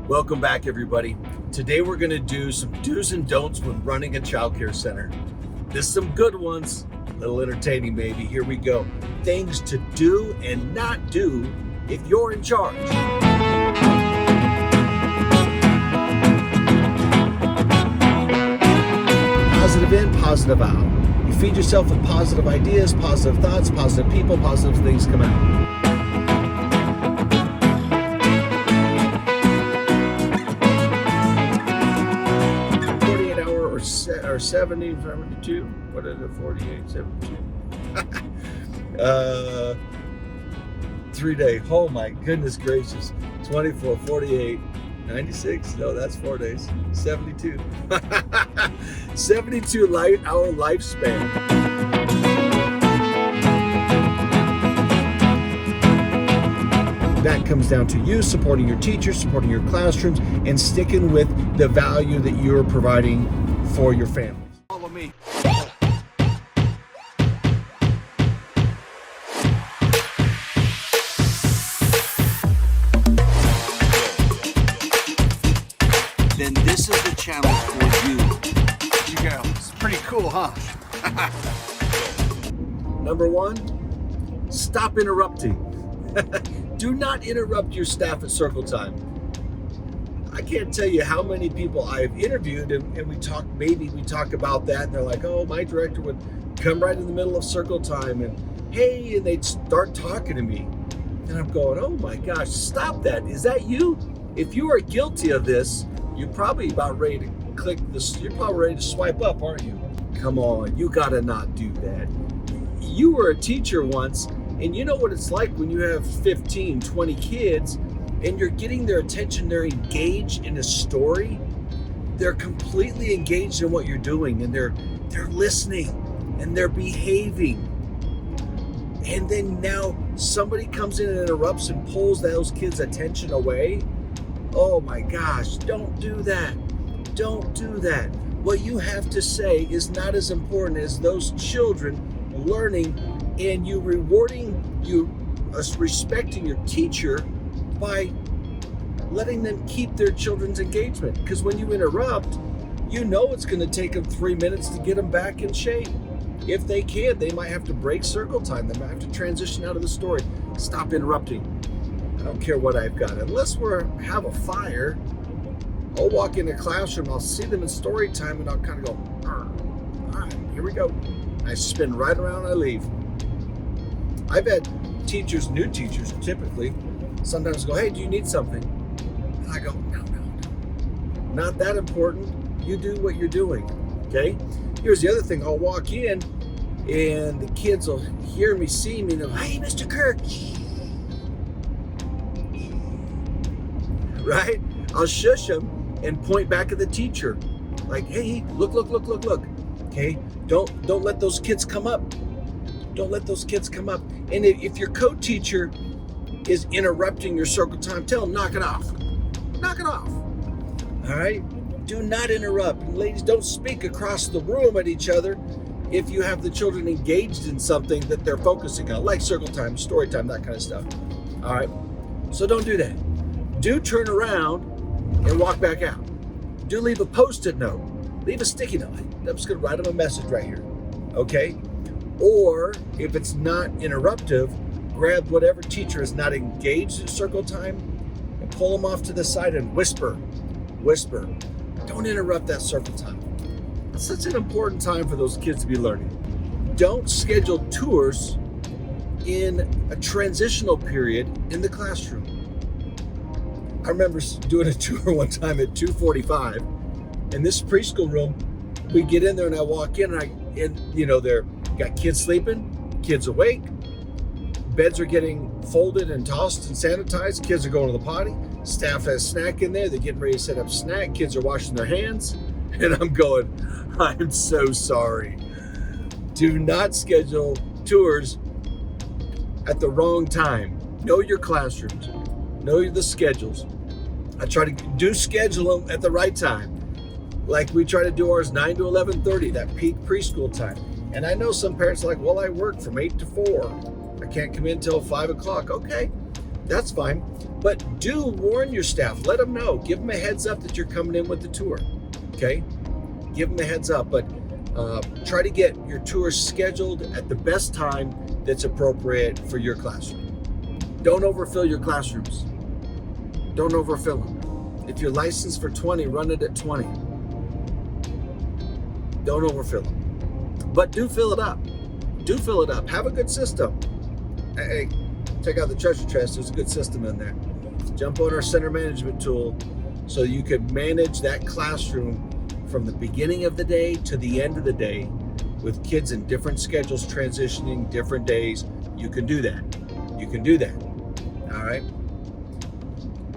Welcome back, everybody. Today we're going to do some do's and don'ts when running a childcare center. There's some good ones, a little entertaining maybe. Here we go. Things to do and not do if you're in charge. Positive in, positive out. You feed yourself with positive ideas, positive thoughts, positive people, positive things come out. Or 70, 72, what is it, 48, 72? 3 day, oh my goodness gracious, 24, 48, 96, no, that's 4 days, 72. 72 hour lifespan. That comes down to you supporting your teachers, supporting your classrooms, and sticking with the value that you're providing for your family. Follow me. Then this is the challenge for you. You go. It's pretty cool, huh? Number one, stop interrupting. Do not interrupt your staff at circle time. I can't tell you how many people I've interviewed and we talk about that and they're like, oh, my director would come right in the middle of circle time and hey, and they'd start talking to me. And I'm going, oh my gosh, stop that. Is that you? If you are guilty of this, you're probably about ready to click this. You're probably ready to swipe up, aren't you? Come on, you gotta not do that. You were a teacher once and you know what it's like when you have 15, 20 kids and you're getting their attention, they're engaged in a story, they're completely engaged in what you're doing, and they're listening and they're behaving. And then now somebody comes in and interrupts and pulls those kids' attention away. Oh my gosh, don't do that. Don't do that. What you have to say is not as important as those children learning and you rewarding, you respecting your teacher by letting them keep their children's engagement. Because when you interrupt, you know it's going to take them 3 minutes to get them back in shape. If they can, they might have to break circle time. They might have to transition out of the story. Stop interrupting. I don't care what I've got. Unless we have a fire, I'll walk in the classroom, I'll see them in story time, and I'll kind of go, all right, here we go. I spin right around, I leave. I've had teachers, new teachers typically, sometimes go, hey, do you need something? And I go, no. Not that important. You do what you're doing, okay? Here's the other thing. I'll walk in and the kids will hear me, see me, and they'll, hey, Mr. Kirk. Right? I'll shush them and point back at the teacher. Like, hey, look. Okay? Don't let those kids come up. Don't let those kids come up. And if your co-teacher is interrupting your circle time, tell them, knock it off. Knock it off. All right? Do not interrupt. And ladies, don't speak across the room at each other if you have the children engaged in something that they're focusing on, like circle time, story time, that kind of stuff. All right? So don't do that. Do turn around and walk back out. Do leave a Post-it note. Leave a sticky note. I'm just going to write them a message right here. Okay? Or if it's not interruptive, grab whatever teacher is not engaged in circle time and pull them off to the side and whisper. Don't interrupt that circle time. It's such an important time for those kids to be learning. Don't schedule tours in a transitional period in the classroom. I remember doing a tour one time at 2:45 in this preschool room. We get in there and I walk in and they're got kids sleeping, kids awake, beds are getting folded and tossed and sanitized, kids are going to the potty, staff has snack in there, they're getting ready to set up snack, kids are washing their hands, and I'm going, I'm so sorry. Do not schedule tours at the wrong time. Know your classrooms, know the schedules. I try to schedule them at the right time. Like we try to do ours 9 to 11:30, that peak preschool time. And I know some parents are like, well, I work from 8 to 4. I can't come in till 5 o'clock. Okay, That's fine. But do warn your staff. Let them know. Give them a heads up that you're coming in with the tour. Okay? Give them a heads up. But try to get your tour scheduled at the best time that's appropriate for your classroom. Don't overfill your classrooms. Don't overfill them. If you're licensed for 20, run it at 20. Don't overfill them. But do fill it up. Do fill it up. Have a good system. Hey, check out the treasure chest. There's a good system in there. Jump on our center management tool so you can manage that classroom from the beginning of the day to the end of the day with kids in different schedules transitioning different days. You can do that. You can do that. All right.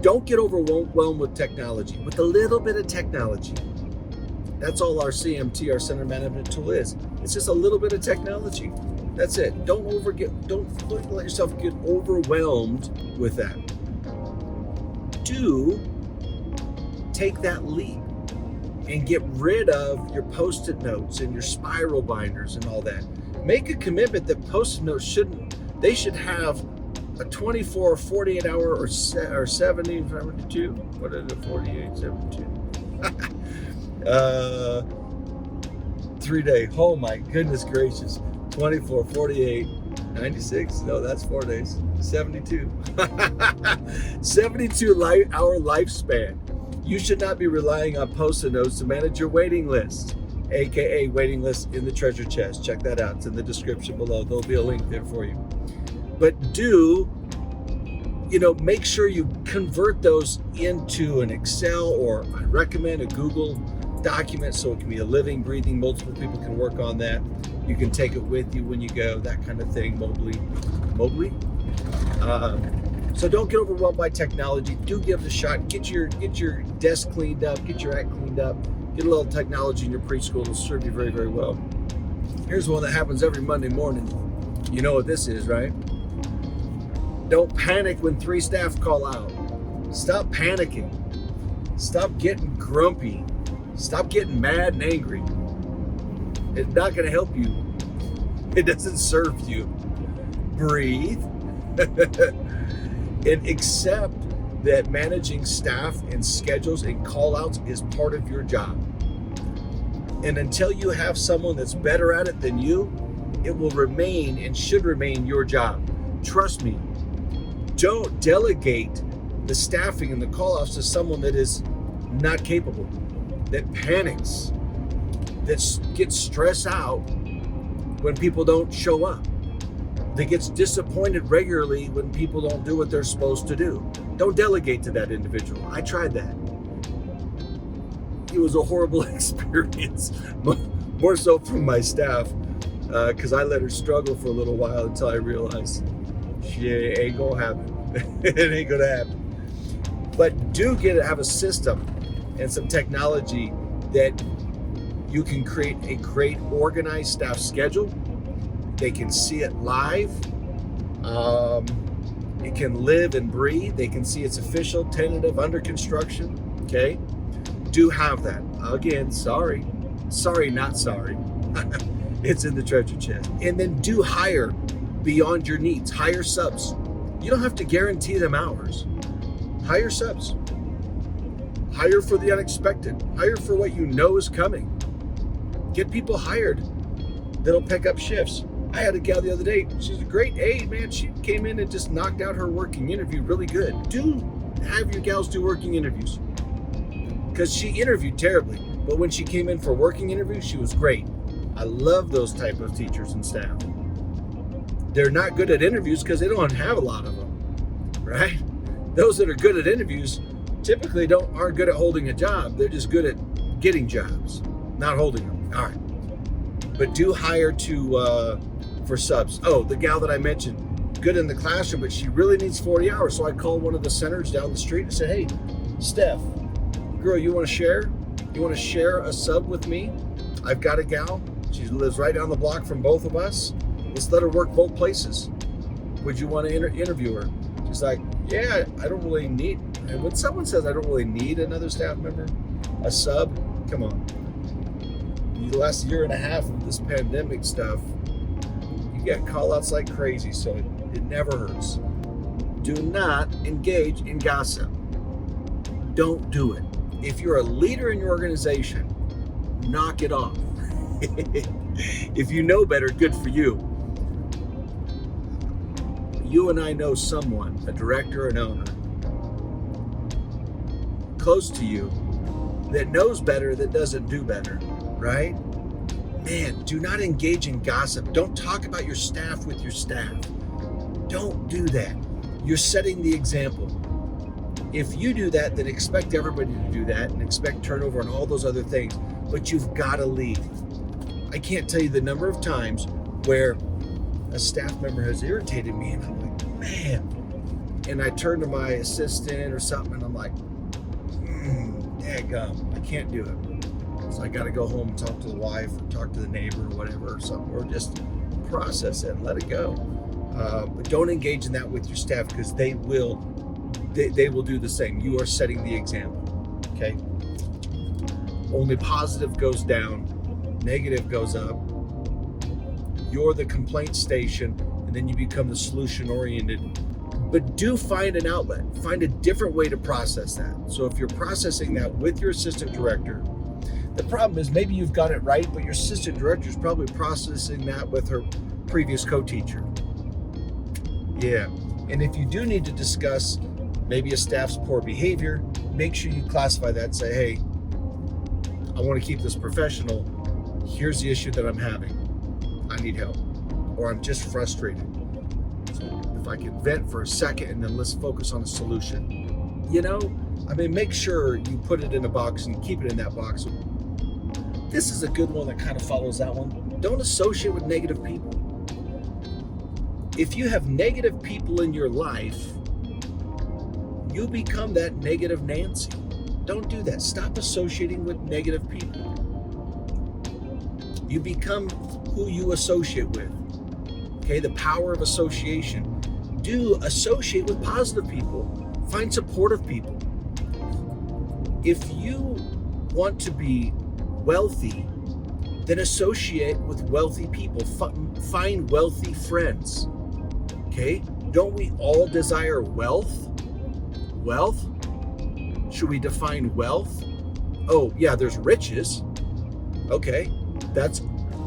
Don't get overwhelmed with technology. With a little bit of technology. That's all our CMT, our center management tool is. It's just a little bit of technology. That's it. Don't let yourself get overwhelmed with that. Do take that leap and get rid of your Post-it notes and your spiral binders and all that. Make a commitment that Post-it notes should have a 24 or 48 hour or 72. What is it? 48, 72. 3 day. Oh my goodness gracious. 24, 48, 96. No, that's 4 days. 72. 72 hour lifespan. You should not be relying on Post-it notes to manage your waiting list, aka waiting list in the treasure chest. Check that out. It's in the description below. There'll be a link there for you. But do, make sure you convert those into an Excel, or I recommend a Google document so it can be a living, breathing, multiple people can work on that. You can take it with you when you go, that kind of thing, mobily. So don't get overwhelmed by technology. Do give it a shot. Get your desk cleaned up. Get your act cleaned up. Get a little technology in your preschool. It'll serve you very, very well. Here's one that happens every Monday morning. You know what this is, right? Don't panic when 3 staff call out. Stop panicking. Stop getting grumpy. Stop getting mad and angry. It's not going to help you. It doesn't serve you. Breathe. And accept that managing staff and schedules and call-outs is part of your job. And until you have someone that's better at it than you, it will remain and should remain your job. Trust me. Don't delegate the staffing and the call-outs to someone that is not capable, that panics, that gets stressed out when people don't show up, that gets disappointed regularly when people don't do what they're supposed to do. Don't delegate to that individual. I tried that. It was a horrible experience, more so from my staff, because I let her struggle for a little while until I realized she ain't gonna happen. It ain't gonna happen. But do have a system and some technology that you can create a great organized staff schedule. They can see it live. It can live and breathe. They can see it's official, tentative, under construction. Okay? Do have that. Again, sorry, not sorry. It's in the treasure chest. And then do hire beyond your needs. Hire subs. You don't have to guarantee them hours. Hire subs. Hire for the unexpected. Hire for what you know is coming. Get people hired that'll pick up shifts. I had a gal the other day. She's a great aide, man. She came in and just knocked out her working interview really good. Do have your gals do working interviews, because she interviewed terribly, but when she came in for working interviews, she was great. I love those type of teachers and staff. They're not good at interviews because they don't have a lot of them, right? Those that are good at interviews typically aren't good at holding a job. They're just good at getting jobs, not holding them. All right. But do hire for subs. Oh, the gal that I mentioned, good in the classroom, but she really needs 40 hours. So I called one of the centers down the street and said, hey, Steph, girl, you want to share? You want to share a sub with me? I've got a gal. She lives right down the block from both of us. Let's let her work both places. Would you want to interview her? She's like, yeah, I don't really need. And when someone says I don't really need another staff member, a sub, come on. The last year and a half of this pandemic stuff, you get call outs like crazy, so it never hurts. Do not engage in gossip. Don't do it. If you're a leader in your organization, knock it off. If you know better, good for you. You and I know someone, a director, an owner, close to you, that knows better, that doesn't do better, right? Man, do not engage in gossip. Don't talk about your staff with your staff. Don't do that. You're setting the example. If you do that, then expect everybody to do that and expect turnover and all those other things, but you've got to lead. I can't tell you the number of times where a staff member has irritated me and I'm like, man, and I turn to my assistant or something and I'm like, daggum, I can't do it. So I got to go home and talk to the wife or talk to the neighbor or whatever or something, or just process it and let it go. But don't engage in that with your staff, because they will do the same. You are setting the example, okay? Only positive goes down, negative goes up. You're the complaint station, and then you become the solution oriented. But do find an outlet. Find a different way to process that. So if you're processing that with your assistant director, the problem is maybe you've got it right, but your assistant director is probably processing that with her previous co-teacher. Yeah, and if you do need to discuss maybe a staff's poor behavior, make sure you classify that and say, hey, I want to keep this professional. Here's the issue that I'm having. I need help, or I'm just frustrated. So if I can vent for a second and then let's focus on a solution. You know, I mean, make sure you put it in a box and keep it in that box. This is a good one that kind of follows that one. Don't associate with negative people. If you have negative people in your life, you become that negative Nancy. Don't do that. Stop associating with negative people. You become who you associate with. Okay, the power of association. Do associate with positive people. Find supportive people. If you want to be wealthy, then associate with wealthy people. Find wealthy friends. Okay? Don't we all desire wealth? Wealth? Should we define wealth? Oh, yeah, there's riches. Okay, that's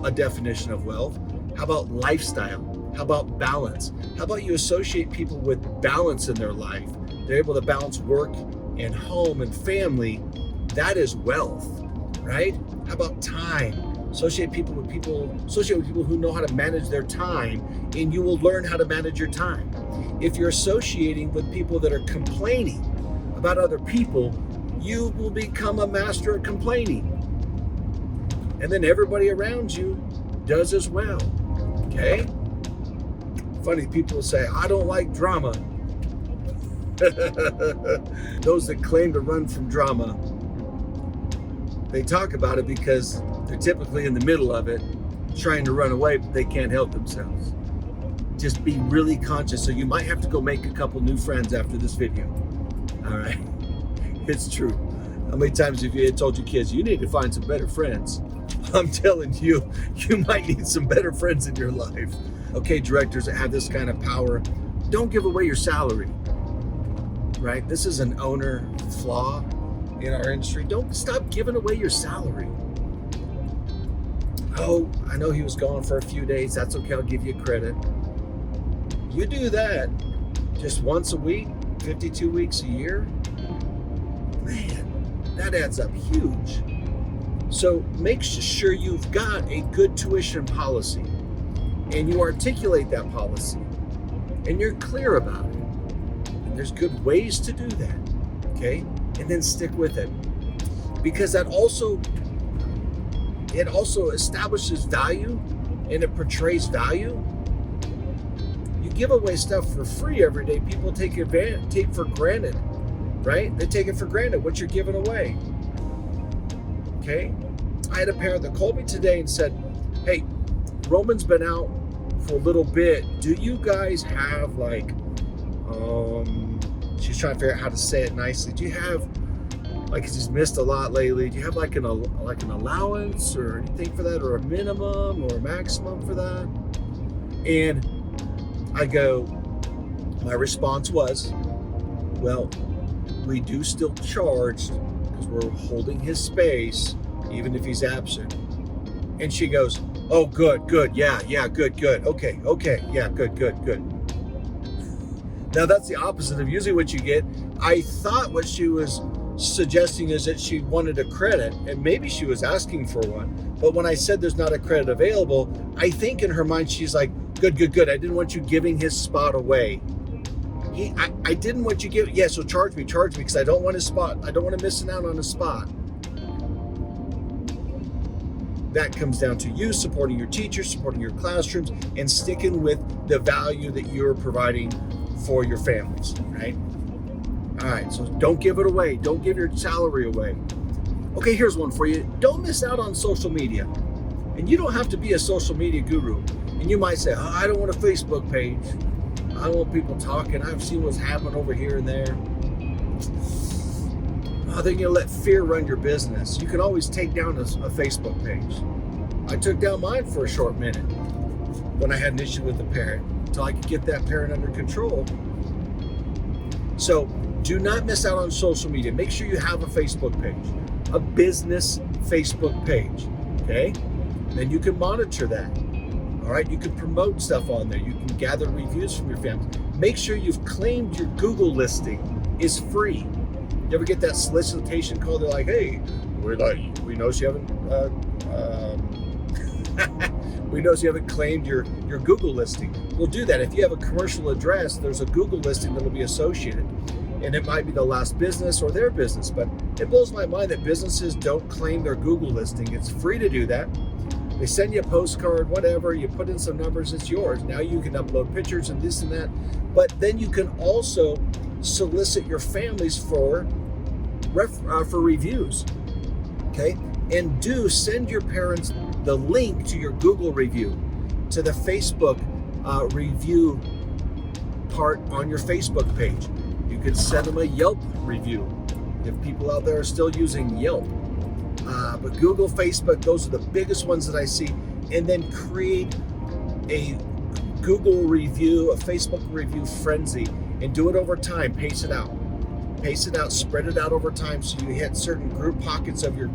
a definition of wealth. How about lifestyle? How about balance? How about you associate people with balance in their life? They're able to balance work and home and family. That is wealth, right? How about time? Associate with people who know how to manage their time, and you will learn how to manage your time. If you're associating with people that are complaining about other people, you will become a master at complaining. And then everybody around you does as well. Okay? Funny, people say, I don't like drama. Those that claim to run from drama, they talk about it because they're typically in the middle of it, trying to run away, but they can't help themselves. Just be really conscious. So you might have to go make a couple new friends after this video. All right? It's true. How many times have you told your kids, you need to find some better friends? I'm telling you, you might need some better friends in your life. Okay, directors that have this kind of power, don't give away your salary, right? This is an owner flaw in our industry. Don't stop giving away your salary. Oh, I know he was gone for a few days. That's okay, I'll give you credit. You do that just once a week, 52 weeks a year, man, that adds up huge. So make sure you've got a good tuition policy and you articulate that policy and you're clear about it. And there's good ways to do that, okay? And then stick with it, because it also establishes value and it portrays value. You give away stuff for free every day. People take for granted, right? They take it for granted what you're giving away. Okay? I had a parent that called me today and said, hey, Roman's been out for a little bit. Do you guys have she's trying to figure out how to say it nicely. Do you have, he's missed a lot lately. Do you have an allowance or anything for that, or a minimum or a maximum for that? And I go, My response was, well, we do still charge because we're holding his space, even if he's absent. And she goes, oh, good, yeah, good, okay, yeah, good. Now that's the opposite of usually what you get. I thought what she was suggesting is that she wanted a credit, and maybe she was asking for one. But when I said there's not a credit available, I think in her mind she's like, good. I didn't want you giving his spot away. I didn't want you giving. Yeah, so charge me because I don't want his spot. I don't want to miss out on a spot. That comes down to you supporting your teachers, supporting your classrooms, and sticking with the value that you're providing for your families, right? All right, so don't give it away. Don't give your salary away. Okay, here's one for you. Don't miss out on social media. And you don't have to be a social media guru. And you might say, oh, I don't want a Facebook page. I don't want people talking. I've seen what's happened over here and there. Oh, then you let fear run your business. You can always take down a Facebook page. I took down mine for a short minute when I had an issue with a parent until I could get that parent under control. So do not miss out on social media. Make sure you have a Facebook page, a business Facebook page, okay? Then you can monitor that. All right, you can promote stuff on there. You can gather reviews from your family. Make sure you've claimed your Google listing is free. You ever get that solicitation call? They're like, hey, we know you haven't we know you haven't claimed your Google listing. We'll do that. If you have a commercial address, there's a Google listing that'll be associated. And it might be the last business or their business, but it blows my mind that businesses don't claim their Google listing. It's free to do that. They send you a postcard, whatever, you put in some numbers, it's yours. Now you can upload pictures and this and that. But then you can also solicit your families for reviews, okay? And do send your parents the link to your Google review, to the Facebook review part on your Facebook page. You can send them a Yelp review if people out there are still using Yelp. But Google, Facebook, those are the biggest ones that I see. And then create a Google review, a Facebook review frenzy, and do it over time. Pace it out, spread it out over time, so you hit certain group pockets of your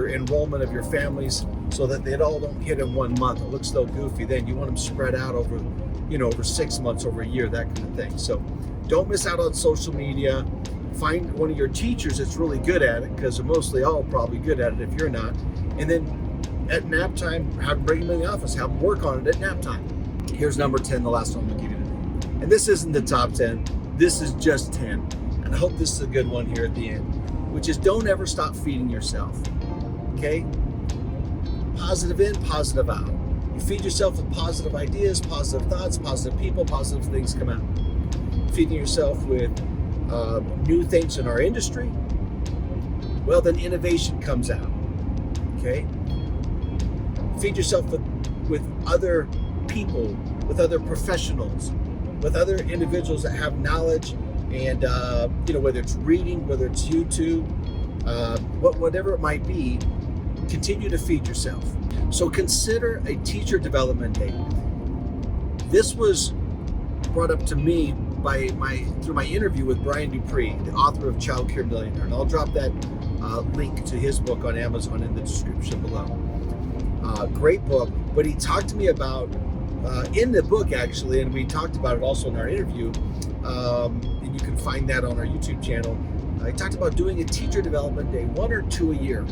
enrollment of your families, so that they all don't hit in 1 month. It looks so goofy. Then you want them spread out over 6 months, over a year, that kind of thing. So don't miss out on social media. Find one of your teachers that's really good at it, because they're mostly all probably good at it if you're not. And then at nap time, bring them in the office, have them work on it at nap time. Here's number 10, the last one I'm gonna give you today. And this isn't the top 10, this is just 10. And I hope this is a good one here at the end, which is don't ever stop feeding yourself, okay? Positive in, positive out. You feed yourself with positive ideas, positive thoughts, positive people, positive things come out. Feeding yourself with new things in our industry, well, then innovation comes out, okay? Feed yourself with other people, with other professionals, with other individuals that have knowledge, and whether it's reading, whether it's YouTube, whatever it might be, continue to feed yourself. So consider a teacher development day. This was brought up to me through my interview with Brian Dupree, the author of Childcare Millionaire, and I'll drop that link to his book on Amazon in the description below. Great book, but he talked to me about in the book actually, and we talked about it also in our interview, and you can find that on our YouTube channel. He talked about doing a teacher development day, 1 or 2 a year.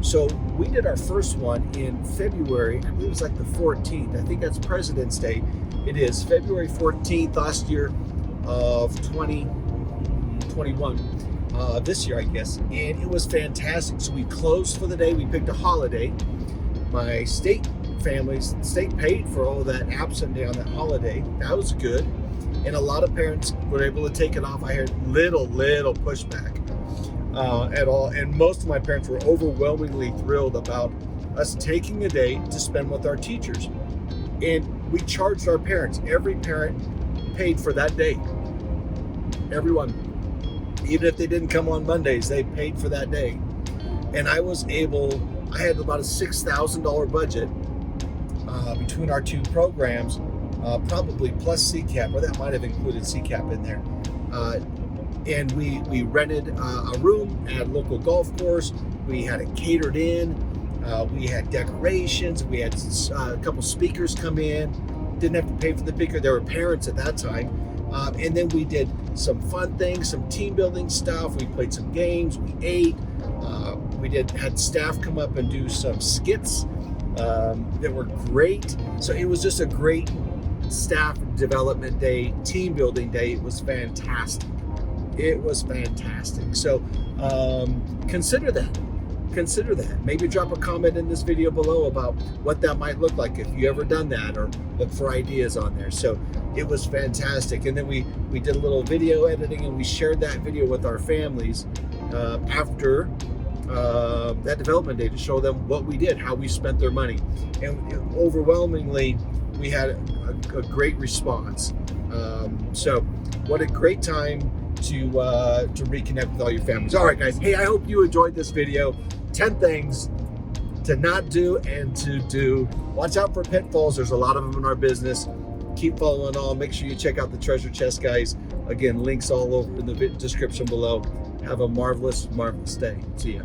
So we did our first one in February, I believe it was like the 14th. I think that's President's Day. It is February 14th last year of 2021, this year I guess, and it was fantastic. So we closed for the day, we picked a holiday. My state paid for all of that absent day on that holiday. That was good, and a lot of parents were able to take it off. I heard little pushback at all, and most of my parents were overwhelmingly thrilled about us taking a day to spend with our teachers. And we charged our parents. Every parent paid for that day. Everyone. Even if they didn't come on Mondays, they paid for that day. And I had about a $6,000 budget between our two programs probably plus CCAP, or that might have included CCAP in there. And we rented a room at a local golf course. We had it catered in. We had decorations. We had a couple speakers come in. Didn't have to pay for the speaker. There were parents at that time. And then we did some fun things, some team building stuff. We played some games. We ate. We had staff come up and do some skits that were great. So it was just a great staff development day, team building day. It was fantastic. It was fantastic. So consider that. Consider that. Maybe drop a comment in this video below about what that might look like if you ever done that, or look for ideas on there. So it was fantastic. And then we did a little video editing, and we shared that video with our families after that development day to show them what we did, how we spent their money. And overwhelmingly, we had a great response. So what a great time to reconnect with all your families. All right, guys. Hey, I hope you enjoyed this video. 10 things to not do and to do. Watch out for pitfalls. There's a lot of them in our business. Keep following on. Make sure you check out the treasure chest, guys. Again, links all over in the description below. Have a marvelous, marvelous day. See ya.